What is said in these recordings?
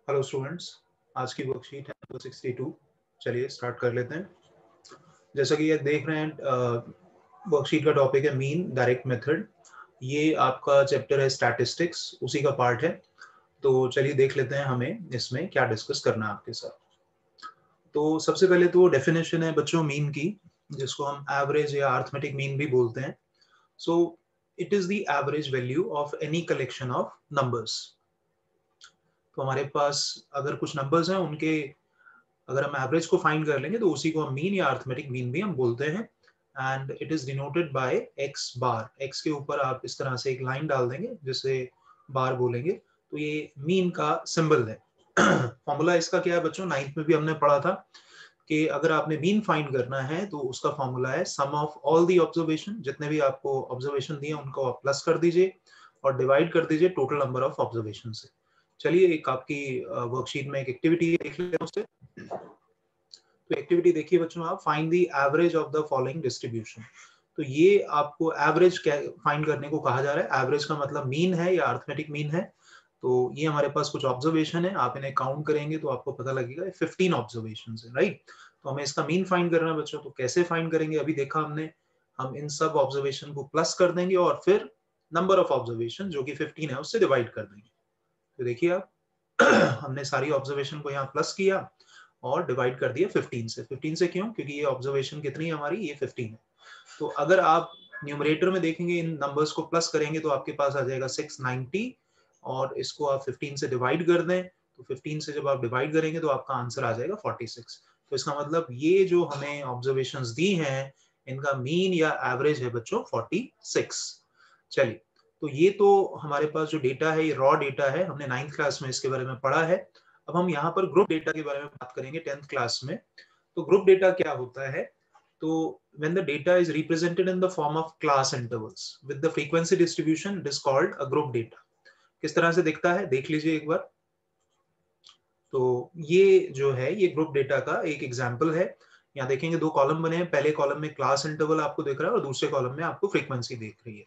Hello students, आज की worksheet है नंबर 62। चलिए स्टार्ट कर लेते हैं। जैसा कि ये देख रहे हैं, वर्कशीट का टॉपिक है मीन डायरेक्ट मेथड। ये आपका चैप्टर है स्टैटिस्टिक्स, उसी का पार्ट है। तो चलिए देख लेते हैं हमें इसमें क्या डिस्कस करना है आपके साथ। तो सबसे पहले तो डेफिनेशन है बच्चों मीन की, जिसको हम एवरेज या अरिथमेटिक मीन भी बोलते हैं। So it is the average value of any collection of numbers. तो हमारे पास अगर कुछ नंबर्स हैं, उनके अगर हम एवरेज को फाइंड कर लेंगे तो उसी को हम मीन या अरिथमेटिक मीन भी हम बोलते हैं। And it is denoted by x bar. X के ऊपर आप इस तरह से एक लाइन डाल देंगे जिसे बार बोलेंगे, तो ये मीन का सिंबल है। फॉर्मूला इसका क्या है बच्चों, 9th में भी हमने पढ़ा था कि अगर आपने मीन फाइंड करना है तो उसका फॉर्मूला है सम ऑफ ऑल दी ऑब्जर्वेशन। जितने भी आपको ऑब्जर्वेशन दिए उनको आप प्लस कर दीजिए और डिवाइड कर दीजिए टोटल नंबर ऑफ ऑब्जर्वेशन से। चलिए एक आपकी वर्कशीट में एक एक्टिविटी देख लेते हैं उससे। तो एक्टिविटी देखिए बच्चों, आप find the average of the following distribution. तो ये आपको एवरेज फाइंड करने को कहा जा रहा है। एवरेज का मतलब मीन है या अरिथमेटिक मीन है। तो ये हमारे पास कुछ ऑब्जर्वेशन है, आप इन्हें काउंट करेंगे तो आपको पता लगेगा 15 ऑब्जर्वेशन है, राइट। तो हमें इसका मीन फाइंड करना है बच्चों। तो कैसे फाइंड करेंगे, अभी देखा हमने। हम इन सब ऑब्जर्वेशन को प्लस कर देंगे और फिर नंबर ऑफ ऑब्जर्वेशन जो कि 15 है उससे डिवाइड कर देंगे। तो देखिए आप, हमने सारी ऑब्जर्वेशन को यहाँ प्लस किया और डिवाइड कर दिया 15 से। 15 से क्यों? क्योंकि ये ऑब्जर्वेशन कितनी है हमारी, ये 15 है। तो अगर आप न्यूमरेटर में देखेंगे, इन नंबर्स को प्लस करेंगे तो आपके पास आ जाएगा 690 और इसको आप 15 से डिवाइड कर दें तो 15 से जब आप डिवाइड करेंगे तो आपका आंसर आ जाएगा 46। तो इसका मतलब ये जो हमें ऑब्जर्वेशंस दी हैं इनका मीन या एवरेज है बच्चों 46। चलिए, तो ये तो हमारे पास जो डेटा है ये रॉ डेटा है, हमने 9th क्लास में इसके बारे में पढ़ा है। अब हम यहाँ पर ग्रुप डेटा के बारे में बात करेंगे 10th क्लास में। तो ग्रुप डेटा क्या होता है? तो when the data is represented in the form of class intervals with the frequency distribution, it is called a group data. किस तरह से दिखता है देख लीजिए एक बार। तो ये जो है ये ग्रुप डेटा का एक एग्जांपल है। यहाँ देखेंगे दो कॉलम बने हैं, पहले कॉलम में क्लास इंटरवल आपको दिख रहा है और दूसरे कॉलम में आपको फ्रीक्वेंसी दिख रही है।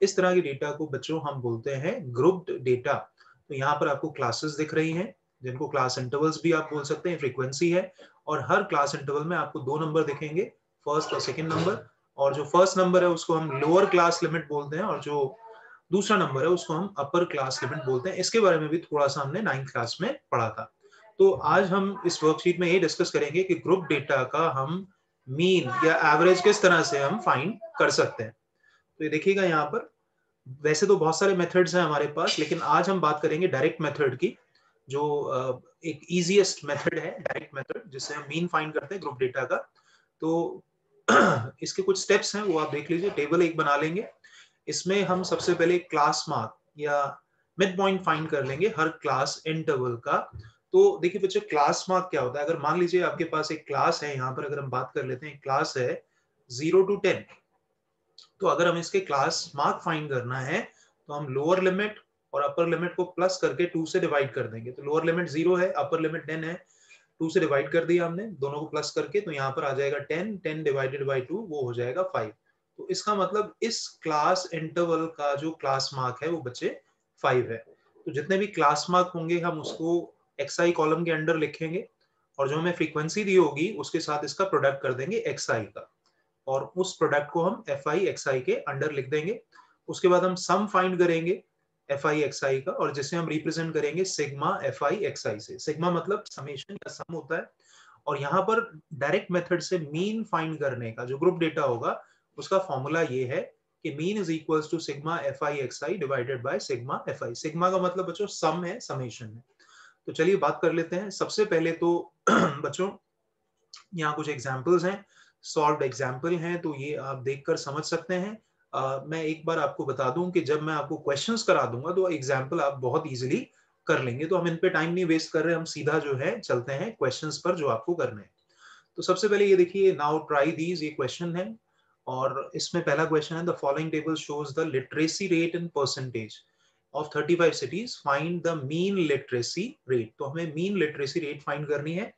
इस तरह के डेटा को बच्चों हम बोलते हैं ग्रुप्ड डेटा। तो यहाँ पर आपको क्लासेस दिख रही हैं जिनको क्लास इंटरवल्स भी आप बोल सकते हैं, फ्रीक्वेंसी है। और हर क्लास इंटरवल में आपको दो नंबर दिखेंगे, फर्स्ट और सेकंड नंबर। और जो फर्स्ट नंबर है उसको हम लोअर क्लास लिमिट बोलते हैं और जो दूसरा नंबर है उसको हम अपर क्लास लिमिट बोलते हैं। इसके बारे में भी थोड़ा सा हमने 9th क्लास में पढ़ा था। तो आज हम इस वर्कशीट में ये डिस्कस करेंगे कि ग्रुप डेटा का हम मीन या एवरेज किस तरह से हम फाइंड कर सकते हैं। तो ये देखिएगा यहाँ पर, वैसे तो बहुत सारे मेथड्स हैं हमारे पास, लेकिन आज हम बात करेंगे डायरेक्ट मेथड की, जो एक इजीएस्ट मेथड है, डायरेक्ट मेथड जिससे हम मीन फाइंड करते हैं ग्रुप डेटा का। तो इसके कुछ स्टेप्स हैं वो आप देख लीजिए। टेबल एक बना लेंगे, इसमें हम सबसे पहले क्लास मार्क या मिड पॉइंट फाइंड कर लेंगे हर क्लास इंटरवल का। तो देखिए बच्चों, क्लास मार्क क्या होता है? अगर मान लीजिए आपके पास एक क्लास है, यहाँ पर अगर हम बात कर लेते हैं, क्लास है 0 to 10। तो अगर हमें इसके क्लास मार्क फाइंड करना है तो हम लोअर लिमिट और अपर लिमिट को प्लस करके 2 से डिवाइड कर देंगे। तो लोअर लिमिट 0 है, अपर लिमिट 10 है, 2 से डिवाइड कर दिया हमने, दोनों को प्लस करके। तो यहाँ पर आ जाएगा 10, 10 डिवाइडेड बाई 2 वो हो जाएगा 5। तो इसका मतलब इस क्लास इंटरवल का जो क्लास मार्क है वो बच्चे 5 है। तो जितने भी क्लास मार्क होंगे हम उसको xi कॉलम के अंडर लिखेंगे और जो हमें फ्रीक्वेंसी दी होगी उसके साथ इसका प्रोडक्ट कर देंगे xi का, और उस प्रोडक्ट को हम fi xi के अंडर लिख देंगे। उसके बाद हम सम फाइंड करेंगे fi xi का, और जिसे हम रिप्रेजेंट करेंगे सिग्मा fi xi से। सिग्मा मतलब समेशन या सम होता है। और यहाँ पर डायरेक्ट मेथड से मीन फाइंड करने का जो ग्रुप डेटा होगा उसका फॉर्मूला ये है कि mean is equals to sigma fi xi divided by sigma fi। Sigma का मतलब बच्चों सम है, समेशन है। तो चलिए बात कर लेते हैं। सबसे पहले तो बच्चों यहाँ कुछ एग्जाम्पल्स हैं, सॉल्व्ड एग्जाम्पल हैं, तो ये आप देखकर समझ सकते हैं। मैं एक बार आपको बता दूं कि जब मैं आपको क्वेश्चंस करा दूंगा तो एग्जाम्पल आप बहुत इजीली कर लेंगे। तो हम इन पे टाइम नहीं वेस्ट कर रहे, हम सीधा जो है चलते हैं क्वेश्चंस पर जो आपको करने हैं। तो सबसे पहले ये देखिए, नाउ ट्राई दीज, ये क्वेश्चन है और इसमें पहला क्वेश्चन है the following table shows the literacy rate in percentage of 35 cities, find the mean literacy rate. तो हमें मीन लिटरेसी रेट फाइंड करनी है।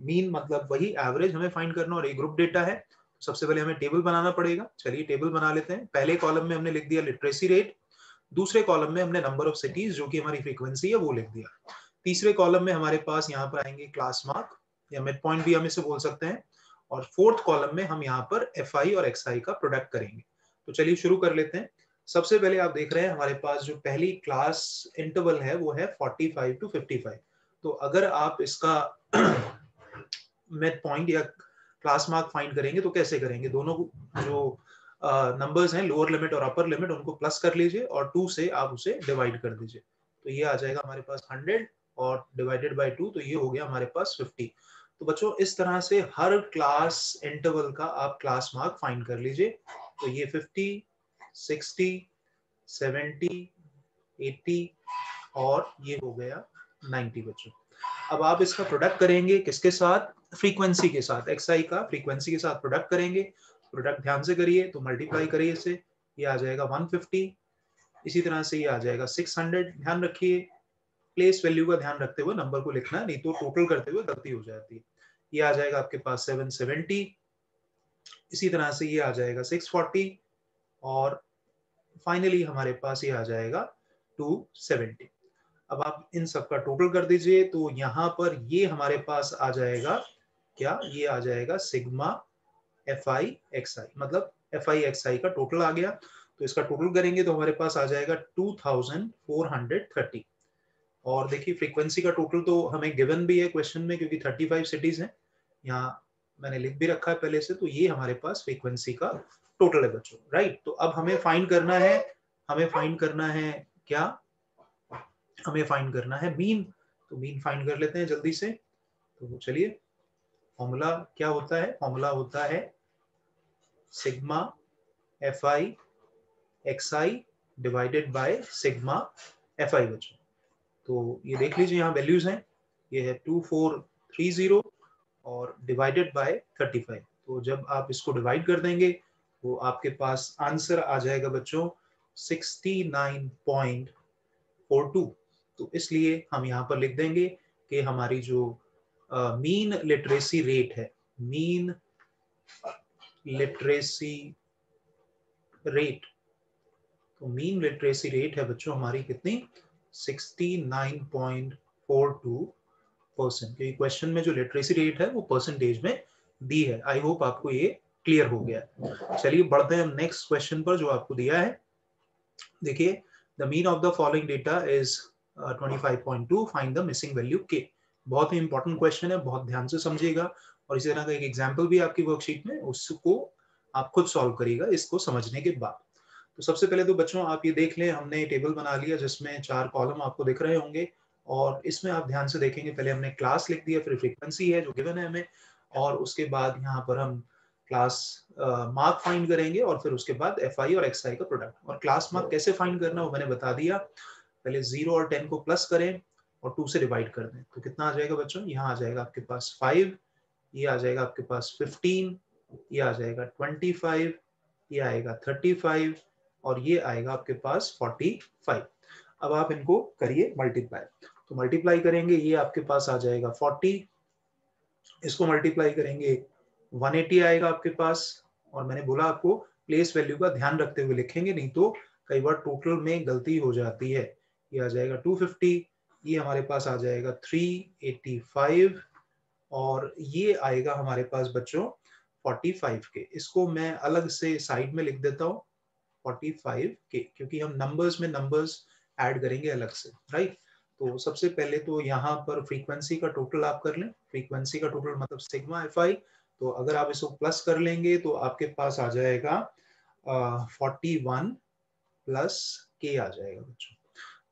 मीन मतलब वही एवरेज हमें फाइंड करना, और एक ग्रुप डेटा है। सबसे पहले हमें टेबल बनाना पड़ेगा। चलिए टेबल बना लेते हैं। पहले कॉलम में हमने लिख दिया लिटरेसी रेट, दूसरे कॉलम में हमने नंबर ऑफ सिटीज जो कि हमारी फ्रीक्वेंसी है वो लिख दिया। तीसरे कॉलम में हमारे पास यहाँ पर आएंगे क्लास मार्क या मिड पॉइंट भी हम इसे बोल सकते हैं, और फोर्थ कॉलम में हम यहाँ पर FI और XI का प्रोडक्ट करेंगे। तो चलिए शुरू कर लेते हैं। सबसे पहले आप देख रहे हैं हमारे पास जो पहली क्लास इंटरवल है वो है 45 to 55। तो अगर आप इसका मिड पॉइंट या क्लास मार्क फाइंड करेंगे तो कैसे करेंगे, दोनों जो नंबर्स हैं लोअर लिमिट और अपर लिमिट उनको प्लस कर लीजिए और 2 से आप उसे डिवाइड कर दीजिए। तो ये आ जाएगा हमारे पास 100 और डिवाइडेड बाय 2, तो ये हो गया हमारे पास 50। तो बच्चों इस तरह से हर क्लास इंटरवल का आप क्लास मार्क फाइंड कर लीजिए। तो ये 50, 60, 70, 80 और ये हो गया 90 बच्चों। अब आप इसका प्रोडक्ट करेंगे किसके साथ, फ्रीक्वेंसी के साथ, XI का फ्रीक्वेंसी के साथ प्रोडक्ट करेंगे। प्रोडक्ट ध्यान से करिए, तो मल्टीप्लाई करिए इसे, ये आ जाएगा 150। इसी तरह से ये आ जाएगा 600। ध्यान रखिए प्लेस वैल्यू का ध्यान रखते हुए नंबर को लिखना, नहीं तो टोटल करते हुए गलती हो जाती है। ये आ जाएगा आपके पास 770। इसी तरह से ये आ जाएगा 640 और फाइनली हमारे पास ये आ जाएगा 270। अब आप इन सब का टोटल कर दीजिए, तो यहाँ पर ये हमारे पास आ जाएगा क्या, ये आ जाएगा सिग्मा FI XI, मतलब FI XI का टोटल आ गया। तो इसका टोटल करेंगे तो हमारे पास आ जाएगा 2430। और देखिए फ्रीक्वेंसी का टोटल तो हमें गिवन भी है क्वेश्चन में, क्योंकि 35 सिटीज हैं, यहाँ मैंने लिख भी रखा है पहले से। तो ये हमारे पास फ्रीक्वेंसी का टोटल है बच्चों, राइट। तो अब हमें फाइंड करना है, हमें फाइंड करना है क्या, हमें फाइंड करना है मीन। तो मीन फाइंड कर लेते हैं जल्दी से। तो चलिए, फॉर्मूला क्या होता है, फॉर्मूला होता है sigma FI XI divided by sigma FI बच्चों। तो ये देख लीजिए यहाँ वैल्यूज हैं, ये है 2430 और डिवाइडेड बाय 35। तो जब आप इसको डिवाइड कर देंगे तो आपके पास आंसर आ जाएगा बच्चों 69.42। तो इसलिए हम यहाँ पर लिख देंगे कि हमारी जो मीन लिटरेसी रेट है, मीन लिटरेसी रेट, तो मीन लिटरेसी रेट है बच्चों हमारी कितनी, 69.42%। क्योंकि क्वेश्चन में जो लिटरेसी रेट है वो परसेंटेज में दी है। आई होप आपको ये क्लियर हो गया। चलिए बढ़ते हैं नेक्स्ट क्वेश्चन पर जो आपको दिया है। देखिए, the mean of the following data is 25.2, find the missing value k। बहुत ही इंपॉर्टेंट क्वेश्चन है, बहुत ध्यान से समझिएगा। और इसी तरह का एक एग्जाम्पल भी आपकी वर्कशीट में, उसको आप खुद सॉल्व करिएगा इसको समझने के बाद। तो सबसे पहले तो बच्चों आप ये देख लें, हमने टेबल बना लिया जिसमें 4 कॉलम आपको दिख रहे होंगे, और इसमें आप ध्यान से देखेंगे पहले हमने क्लास लिख दिया, फिर फ्रीक्वेंसी है जो गिवन है हमें, और उसके बाद यहाँ पर हम क्लास मार्क फाइंड करेंगे, और फिर उसके बाद FI और XI का प्रोडक्ट। और क्लास मार्क कैसे फाइंड करना वो मैंने बता दिया, पहले 0 और 10 को प्लस करें और 2 से डिवाइड कर दें। तो कितना आ जाएगा बच्चों, यहाँ आ जाएगा आपके पास 5, ये आ जाएगा आपके पास 15, ये आ जाएगा 25, ये आएगा 35 और ये आएगा आपके पास 45। अब आप इनको करिए मल्टीप्लाई। तो मल्टीप्लाई करेंगे, ये आपके पास आ जाएगा 40, इसको मल्टीप्लाई करेंगे 180 आएगा आपके पास। और मैंने बोला आपको प्लेस वैल्यू का ध्यान रखते हुए लिखेंगे, नहीं तो कई बार टोटल में गलती हो जाती है। ये आ जाएगा 250, ये हमारे पास आ जाएगा 385 और ये आएगा हमारे पास बच्चों 45 के। इसको मैं अलग से साइड में लिख देता हूँ 45 के, क्योंकि हम नंबर्स में नंबर्स ऐड करेंगे अलग से, राइट। तो सबसे पहले तो यहाँ पर फ्रीक्वेंसी का टोटल आप कर लें, फ्रीक्वेंसी का टोटल मतलब सिग्मा FI। तो अगर आप इसको प्लस कर लेंगे तो आपके पास आ जाएगा 41 प्लस के आ जाएगा बच्चों।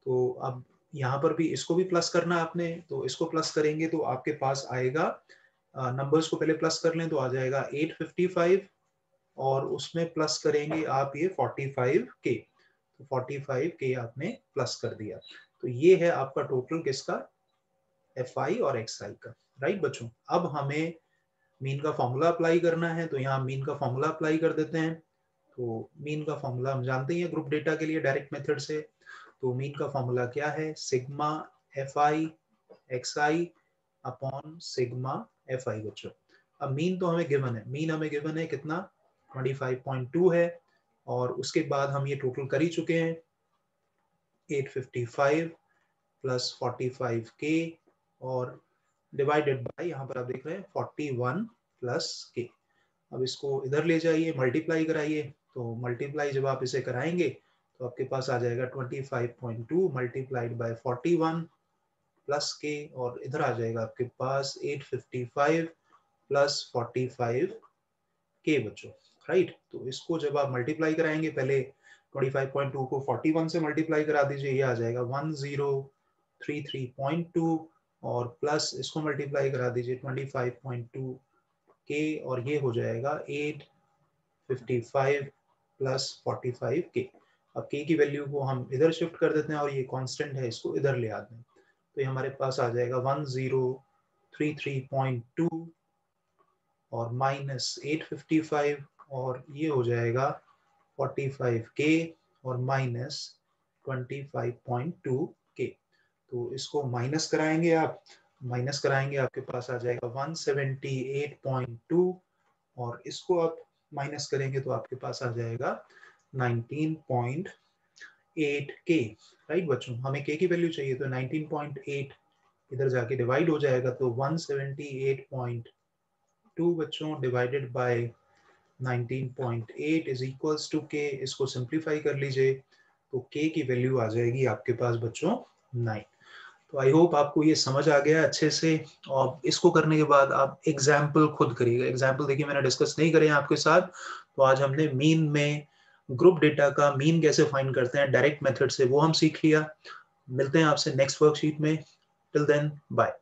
तो अब यहाँ पर भी इसको भी प्लस करना आपने, तो इसको प्लस करेंगे तो आपके पास आएगा, नंबर्स को पहले प्लस कर लें तो आ जाएगा 855 और उसमें प्लस करेंगे आप ये 45 के। तो 45 के आपने प्लस कर दिया। तो ये है आपका टोटल किसका, FI और XI का, राइट बच्चों। अब हमें मीन का फॉर्मूला अप्लाई करना है, तो यहाँ मीन का फॉर्मूला अप्लाई कर देते हैं। तो मीन का फॉर्मूला हम जानते ही हैं ग्रुप डेटा के लिए डायरेक्ट मेथड से। तो मीन का फॉर्मूला क्या है, sigma FI XI upon sigma FI बच्चों। अब मीन तो हमें गिवन है, मीन हमें गिवन है कितना, 25.2 है, और उसके बाद हम ये टोटल कर ही चुके हैं 855 प्लस 45k और डिवाइडेड बाय, यहाँ पर आप देख रहे हैं 41 प्लस k। अब इसको इधर ले जाइए, मल्टीप्लाई कराइए, तो मल्टीप्लाई जब आप इसे कराएंगे तो आपके पास आ जाएगा 25.2 मल्टीप्लाइड बाय 41 प्लस के, और इधर आ जाएगा आपके पास 855 प्लस 45 के बच्चों, राइट। तो इसको जब आप मल्टीप्लाई कराएंगे, पहले 25.2 को 41 से मल्टीप्लाई करा दीजिए, ये आ जाएगा 1033.2 और प्लस इसको मल्टीप्लाई करा दीजिए 25.2 के और ये हो जाएगा 855 प्लस 45 के। अब के की वैल्यू को हम इधर शिफ्ट कर देते हैं और ये कांस्टेंट है, इसको इधर ले आते हैं, तो ये हमारे पास आ जाएगा 1033.2 और माइनस 855 और ये हो जाएगा 45k और माइनस 25.2 के। तो इसको माइनस कराएंगे आप, माइनस कराएंगे आपके पास आ जाएगा 178.2 और इसको आप माइनस करेंगे तो आपके पास आ जाएगा 19.8k, राइट बच्चों। हमें k की वैल्यू चाहिए, तो 19.8 इधर जाके डिवाइड हो जाएगा, तो 178.2 बच्चों divided by 19.8 is equals to k। इसको सिंप्लीफाई कर लीजिए तो k की वैल्यू आ जाएगी आपके पास बच्चों 9। तो आई होप आपको ये समझ आ गया अच्छे से, और इसको करने के बाद आप एग्जाम्पल खुद करिएगा। एग्जाम्पल देखिए मैंने डिस्कस नहीं करे आपके साथ, तो आज हमने मीन में ग्रुप डेटा का मीन कैसे फाइंड करते हैं डायरेक्ट मेथड से, वो हम सीख लिया। मिलते हैं आपसे नेक्स्ट वर्कशीट में। Till then bye.